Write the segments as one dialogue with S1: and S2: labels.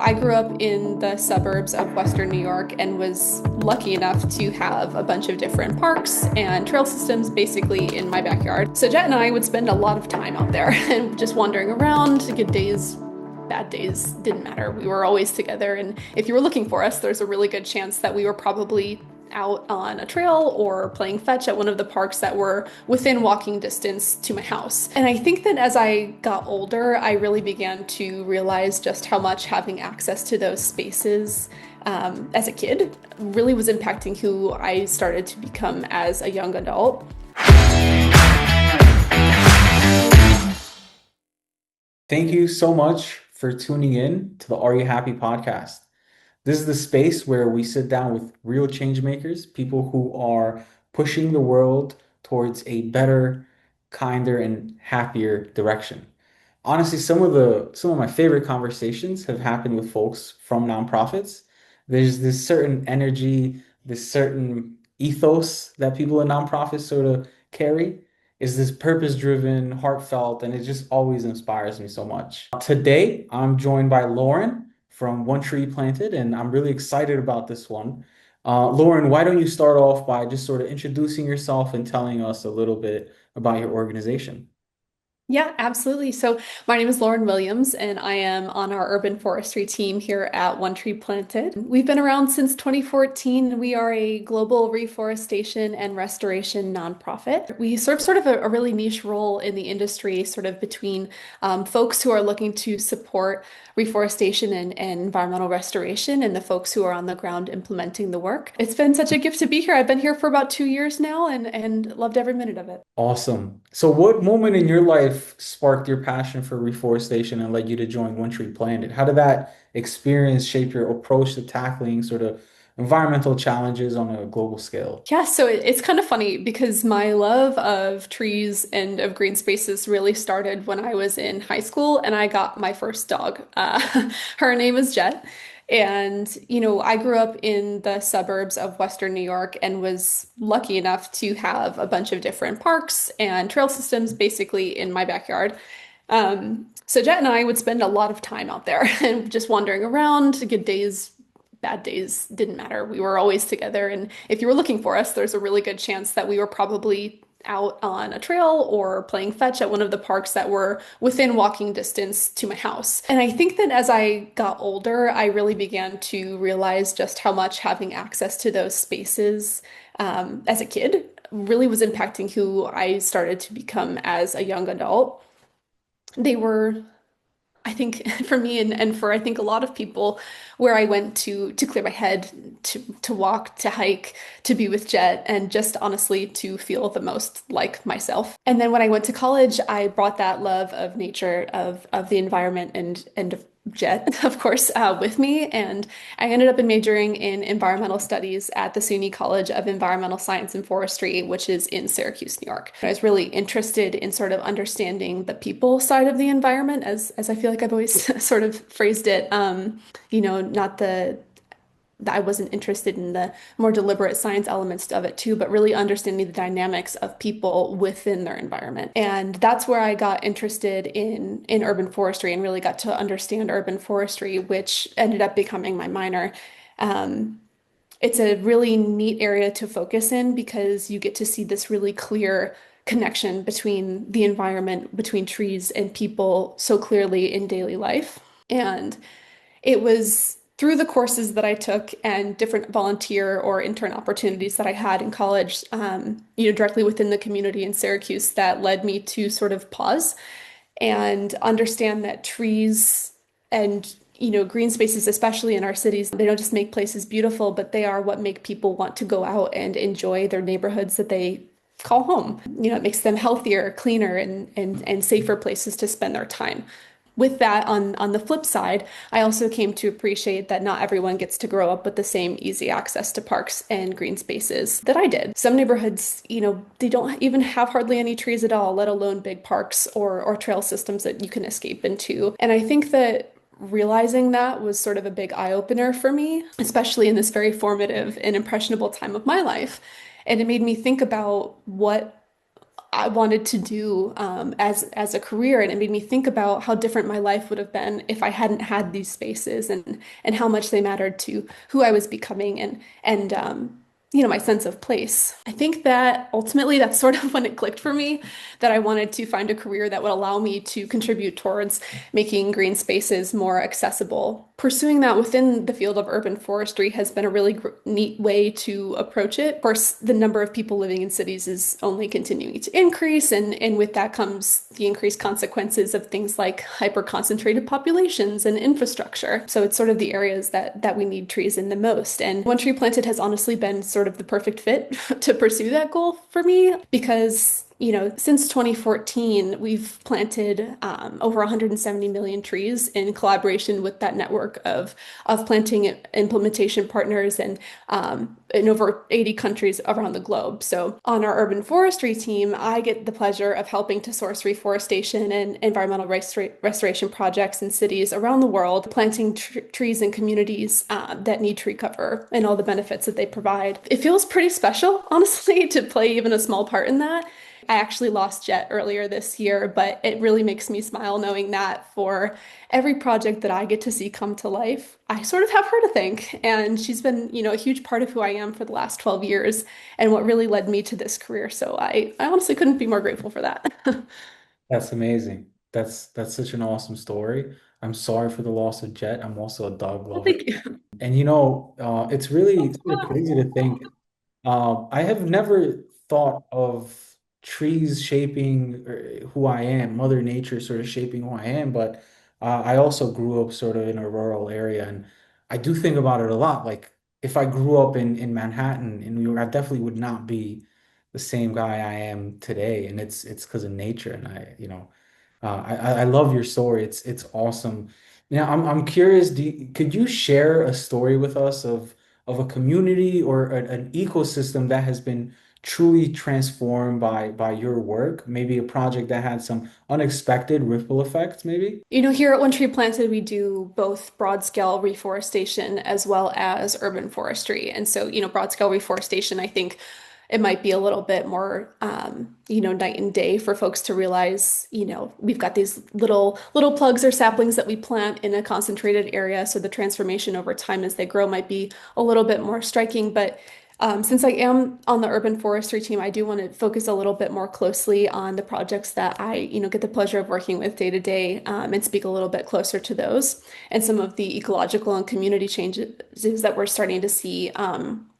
S1: I grew up in the suburbs of Western New York and was lucky enough to have a bunch of different parks and trail systems basically in my backyard. So Jet and I would spend a lot of time out there and just wandering around. Good days, bad days, didn't matter. We were always together. And if you were looking for us, there's a really good chance that we were probably out on a trail or playing fetch at one of the parks that were within walking distance to my house. And I think that as I got older, I really began to realize just how much having access to those spaces as a kid really was impacting who I started to become as a young adult.
S2: Thank you so much for tuning in to the Are You Happy podcast. This is the space where we sit down with real change makers, people who are pushing the world towards a better, kinder, and happier direction. Honestly, some of my favorite conversations have happened with folks from nonprofits. There's this certain energy, this certain ethos that people in nonprofits sort of carry. Is this purpose-driven, heartfelt, and it just always inspires me so much. Today, I'm joined by Lauren from One Tree Planted, and I'm really excited about this one. Lauren, why don't you start off by just sort of introducing yourself and telling us a little bit about your organization?
S1: Yeah, absolutely. So my name is Lauren Williams, and I am on our urban forestry team here at One Tree Planted. We've been around since 2014. We are a global reforestation and restoration nonprofit. We serve sort of a really niche role in the industry, sort of between folks who are looking to support reforestation and environmental restoration and the folks who are on the ground implementing the work. It's been such a gift to be here. I've been here for about 2 years now and loved every minute of it.
S2: Awesome. So, what moment in your life sparked your passion for reforestation and led you to join One Tree Planted? How did that experience shape your approach to tackling sort of environmental challenges on a global scale?
S1: Yeah, so it's kind of funny because my love of trees and of green spaces really started when I was in high school and I got my first dog. Her name is Jet. And, I grew up in the suburbs of Western New York and was lucky enough to have a bunch of different parks and trail systems basically in my backyard. So Jet and I would spend a lot of time out there and just wandering around. Good days, bad days, didn't matter. We were always together. And if you were looking for us, there's a really good chance that we were probably out on a trail or playing fetch at one of the parks that were within walking distance to my house. And I think that as I got older, I really began to realize just how much having access to those spaces as a kid really was impacting who I started to become as a young adult. They were, I think, for me and for I think a lot of people, where I went to clear my head, to walk, to hike, to be with Jet, and just honestly to feel the most like myself. And then when I went to college, I brought that love of nature, of the environment, and of Jet, of course, with me. And I ended up majoring in environmental studies at the SUNY College of Environmental Science and Forestry, which is in Syracuse, New York. I was really interested in sort of understanding the people side of the environment, as I feel like I've always sort of phrased it. Not that I wasn't interested in the more deliberate science elements of it too, but really understanding the dynamics of people within their environment. And that's where I got interested in urban forestry and really got to understand urban forestry, which ended up becoming my minor. Um, it's a really neat area to focus in because you get to see this really clear connection between the environment, between trees and people so clearly in daily life. And it was through the courses that I took and different volunteer or intern opportunities that I had in college, directly within the community in Syracuse, that led me to sort of pause and understand that trees and green spaces, especially in our cities, they don't just make places beautiful, but they are what make people want to go out and enjoy their neighborhoods that they call home. It makes them healthier, cleaner, and safer places to spend their time. With that, on the flip side, I also came to appreciate that not everyone gets to grow up with the same easy access to parks and green spaces that I did. Some neighborhoods, they don't even have hardly any trees at all, let alone big parks or trail systems that you can escape into. And I think that realizing that was sort of a big eye-opener for me, especially in this very formative and impressionable time of my life. And it made me think about what I wanted to do as a career, and it made me think about how different my life would have been if I hadn't had these spaces, and how much they mattered to who I was becoming, and my sense of place. I think that ultimately that's sort of when it clicked for me that I wanted to find a career that would allow me to contribute towards making green spaces more accessible. Pursuing that within the field of urban forestry has been a really neat way to approach it. Of course, the number of people living in cities is only continuing to increase, and with that comes the increased consequences of things like hyper-concentrated populations and infrastructure. So it's sort of the areas that we need trees in the most. And One Tree Planted has honestly been sort of the perfect fit to pursue that goal for me because since 2014, we've planted over 170 million trees in collaboration with that network of planting implementation partners and in over 80 countries around the globe. So on our urban forestry team, I get the pleasure of helping to source reforestation and environmental restoration projects in cities around the world, planting trees in communities that need tree cover and all the benefits that they provide. It feels pretty special, honestly, to play even a small part in that. I actually lost Jet earlier this year, but it really makes me smile knowing that for every project that I get to see come to life, I sort of have her to thank. And she's been, a huge part of who I am for the last 12 years and what really led me to this career. So I honestly couldn't be more grateful for that.
S2: That's amazing. That's such an awesome story. I'm sorry for the loss of Jet. I'm also a dog
S1: Well,
S2: lover.
S1: thank you.
S2: And it's really sort of crazy to think. I have never thought of trees shaping who I am, Mother Nature sort of shaping who I am, but I also grew up sort of in a rural area, and I do think about it a lot. Like if I grew up in Manhattan, in New York, I definitely would not be the same guy I am today, and it's because of nature. And I love your story. It's awesome. Now I'm curious. Could you share a story with us of a community or an ecosystem that has been truly transformed by your work? Maybe a project that had some unexpected ripple effects, maybe?
S1: Here at One Tree Planted, we do both broad scale reforestation as well as urban forestry. And so, broad scale reforestation, I think it might be a little bit more, night and day for folks to realize, we've got these little plugs or saplings that we plant in a concentrated area. So the transformation over time as they grow might be a little bit more striking. But since I am on the urban forestry team, I do want to focus a little bit more closely on the projects that I, get the pleasure of working with day to day, and speak a little bit closer to those and some of the ecological and community changes that we're starting to see,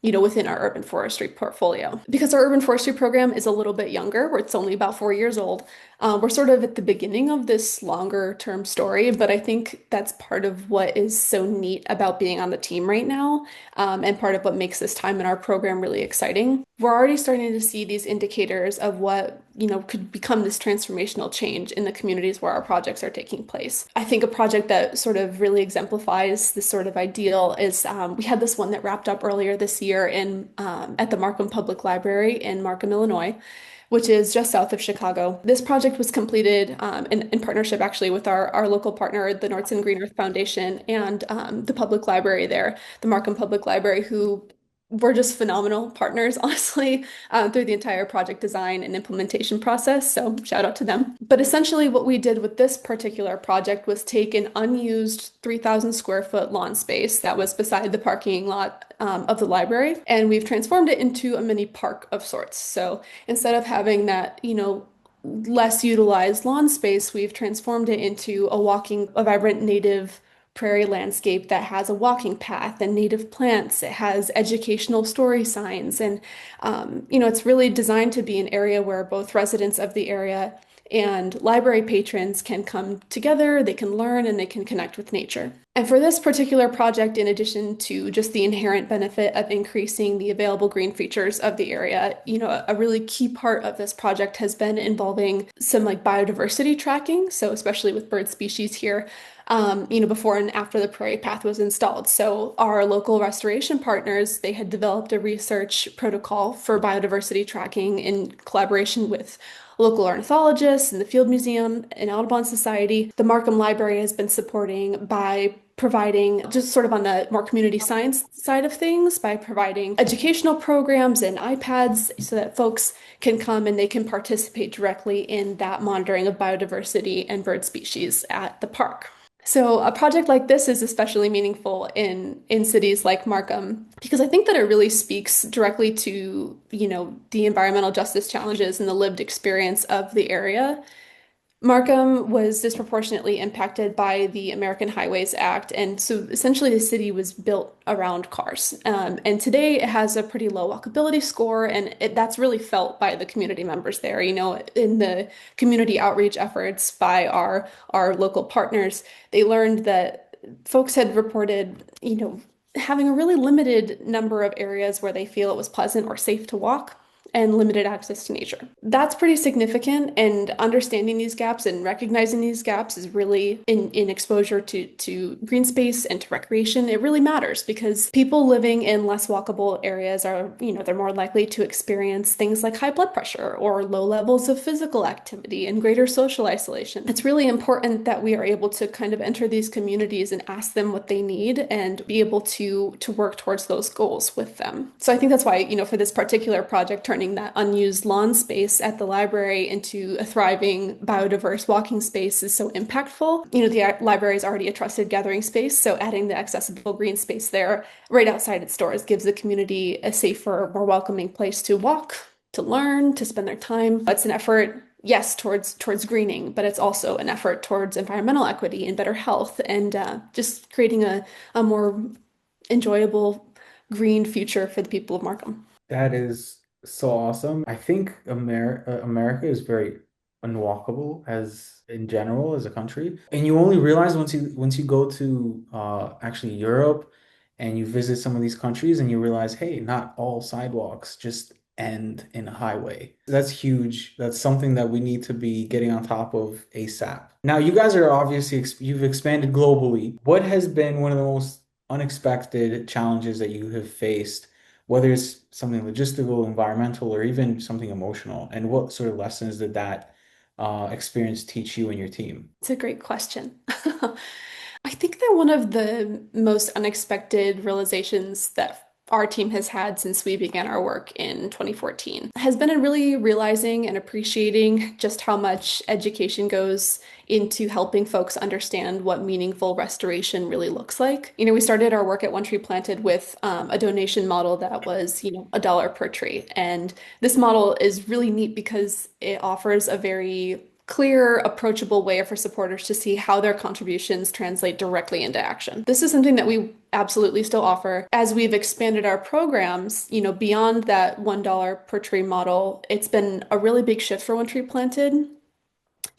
S1: within our urban forestry portfolio. Because our urban forestry program is a little bit younger, where it's only about 4 years old, we're sort of at the beginning of this longer term story, but I think that's part of what is so neat about being on the team right now, and part of what makes this time in our program really exciting. We're already starting to see these indicators of what, could become this transformational change in the communities where our projects are taking place. I think a project that sort of really exemplifies this sort of ideal is we had this one that wrapped up earlier this year in at the Markham Public Library in Markham, Illinois, which is just south of Chicago. This project was completed in partnership actually with our local partner, the Norton Green Earth Foundation, and the public library there, the Markham Public Library, who were just phenomenal partners, honestly, through the entire project design and implementation process. So shout out to them. But essentially, what we did with this particular project was take an unused 3,000 square foot lawn space that was beside the parking lot of the library, and we've transformed it into a mini park of sorts. So instead of having that, less utilized lawn space, we've transformed it into a vibrant native prairie landscape that has a walking path and native plants. It has educational story signs, and it's really designed to be an area where both residents of the area and library patrons can come together, they can learn, and they can connect with nature. And for this particular project, in addition to just the inherent benefit of increasing the available green features of the area, a really key part of this project has been involving some like biodiversity tracking. So especially with bird species here, before and after the prairie path was installed. So our local restoration partners, they had developed a research protocol for biodiversity tracking in collaboration with local ornithologists and the Field Museum and Audubon Society. The Markham Library has been supporting by providing just sort of on the more community science side of things by providing educational programs and iPads so that folks can come and they can participate directly in that monitoring of biodiversity and bird species at the park. So a project like this is especially meaningful in cities like Markham because I think that it really speaks directly to, the environmental justice challenges and the lived experience of the area. Markham was disproportionately impacted by the American Highways Act, and so essentially the city was built around cars. And today it has a pretty low walkability score, and that's really felt by the community members there. In the community outreach efforts by our local partners, they learned that folks had reported, having a really limited number of areas where they feel it was pleasant or safe to walk and limited access to nature. That's pretty significant, and understanding these gaps and recognizing these gaps is really in exposure to green space and to recreation. It really matters because people living in less walkable areas are, they're more likely to experience things like high blood pressure or low levels of physical activity and greater social isolation. It's really important that we are able to kind of enter these communities and ask them what they need and be able to work towards those goals with them. So I think that's why, for this particular project, turning that unused lawn space at the library into a thriving, biodiverse walking space is so impactful. The library is already a trusted gathering space, so adding the accessible green space there right outside its doors gives the community a safer, more welcoming place to walk, to learn, to spend their time. It's an effort, yes, towards greening, but it's also an effort towards environmental equity and better health and just creating a more enjoyable green future for the people of Markham.
S2: That is so awesome. I think America is very unwalkable as in general as a country. And you only realize once you go to actually Europe and you visit some of these countries and you realize, hey, not all sidewalks just end in a highway. That's huge. That's something that we need to be getting on top of ASAP. Now, you guys are obviously you've expanded globally. What has been one of the most unexpected challenges that you have faced, whether it's something logistical, environmental, or even something emotional? And what sort of lessons did that experience teach you and your team?
S1: It's a great question. I think that one of the most unexpected realizations that our team has had since we began our work in 2014 has been in really realizing and appreciating just how much education goes into helping folks understand what meaningful restoration really looks like. We started our work at One Tree Planted with a donation model that was, $1 per tree. And this model is really neat because it offers a very clear, approachable way for supporters to see how their contributions translate directly into action. This is something that we absolutely still offer. As we've expanded our programs, beyond that $1 per tree model, it's been a really big shift for One Tree Planted.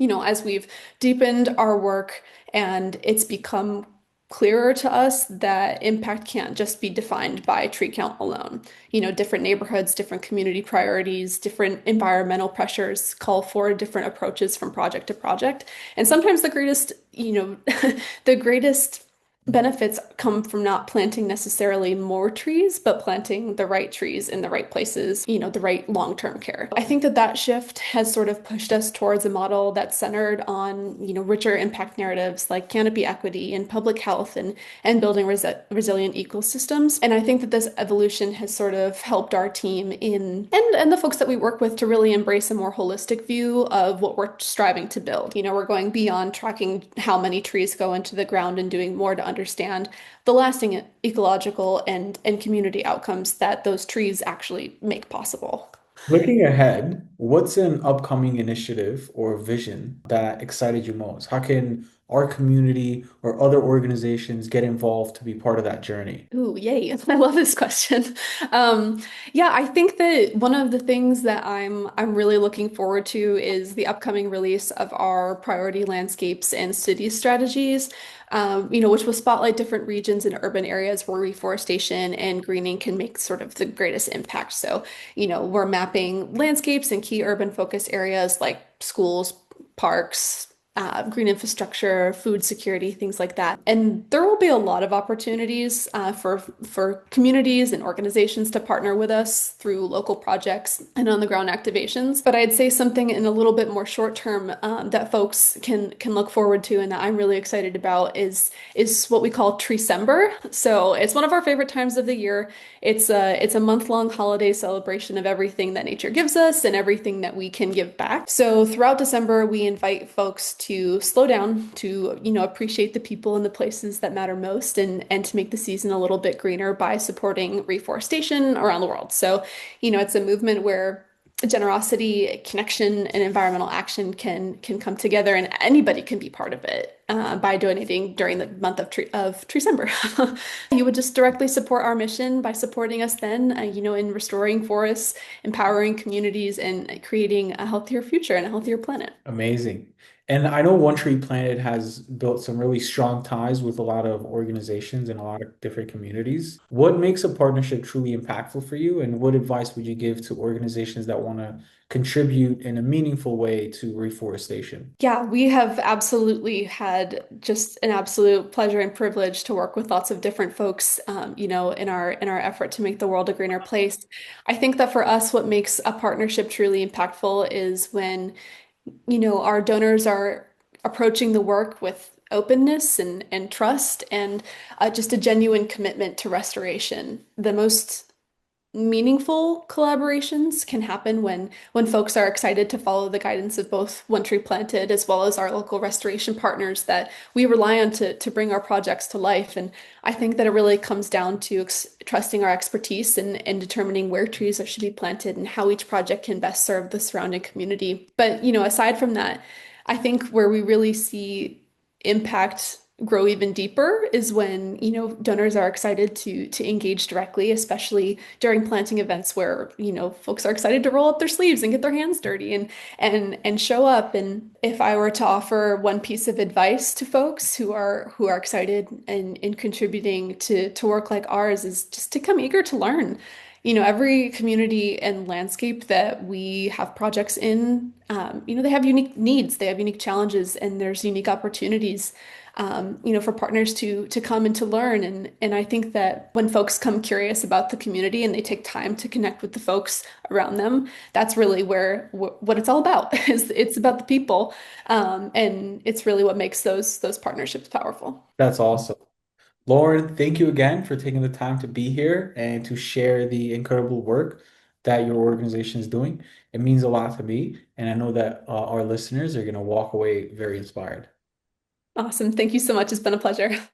S1: As we've deepened our work and it's become clearer to us that impact can't just be defined by tree count alone. Different neighborhoods, different community priorities, different environmental pressures call for different approaches from project to project. And sometimes the greatest, the greatest benefits come from not planting necessarily more trees, but planting the right trees in the right places, the right long-term care. I think that shift has sort of pushed us towards a model that's centered on, richer impact narratives like canopy equity and public health and building resilient ecosystems. And I think that this evolution has sort of helped our team and the folks that we work with to really embrace a more holistic view of what we're striving to build. We're going beyond tracking how many trees go into the ground and doing more to understand the lasting ecological and community outcomes that those trees actually make possible.
S2: Looking ahead, what's an upcoming initiative or vision that excited you most? How can our community or other organizations get involved to be part of that journey?
S1: Ooh, yay. I love this question. Um, yeah, I think that one of the things that I'm really looking forward to is the upcoming release of our priority landscapes and city strategies, which will spotlight different regions and urban areas where reforestation and greening can make sort of the greatest impact. So, we're mapping landscapes in key urban focus areas like schools, parks, green infrastructure, food security, things like that. And there will be a lot of opportunities for communities and organizations to partner with us through local projects and on the ground activations. But I'd say something in a little bit more short term that folks can look forward to and that I'm really excited about is what we call Treecember. So it's one of our favorite times of the year. It's a month-long holiday celebration of everything that nature gives us and everything that we can give back. So throughout December, we invite folks to slow down, to, appreciate the people and the places that matter most and to make the season a little bit greener by supporting reforestation around the world. So, it's a movement where generosity, connection, and environmental action can come together, and anybody can be part of it by donating during the month of December. You would just directly support our mission by supporting us then, in restoring forests, empowering communities, and creating a healthier future and a healthier planet.
S2: Amazing. And I know One Tree Planet has built some really strong ties with a lot of organizations and a lot of different communities. What makes a partnership truly impactful for you, and what advice would you give to organizations that want to contribute in a meaningful way to reforestation?
S1: Yeah, we have absolutely had just an absolute pleasure and privilege to work with lots of different folks, in our effort to make the world a greener place. I think that for us, what makes a partnership truly impactful is when, our donors are approaching the work with openness and trust and just a genuine commitment to restoration. The most meaningful collaborations can happen when folks are excited to follow the guidance of both One Tree Planted as well as our local restoration partners that we rely on to bring our projects to life. And I think that it really comes down to trusting our expertise and determining where trees should be planted and how each project can best serve the surrounding community. But, aside from that, I think where we really see impact grow even deeper is when, donors are excited to engage directly, especially during planting events where, folks are excited to roll up their sleeves and get their hands dirty and show up. And if I were to offer one piece of advice to folks who are excited and in contributing to work like ours is just to come eager to learn. Every community and landscape that we have projects in, they have unique needs, they have unique challenges, and there's unique opportunities for partners to come and to learn. And I think that when folks come curious about the community and they take time to connect with the folks around them, that's really where what it's all about. Is it's about the people, and it's really what makes those partnerships powerful.
S2: That's awesome. Lauren, thank you again for taking the time to be here and to share the incredible work that your organization is doing. It means a lot to me, and I know that our listeners are going to walk away very inspired.
S1: Awesome. Thank you so much. It's been a pleasure.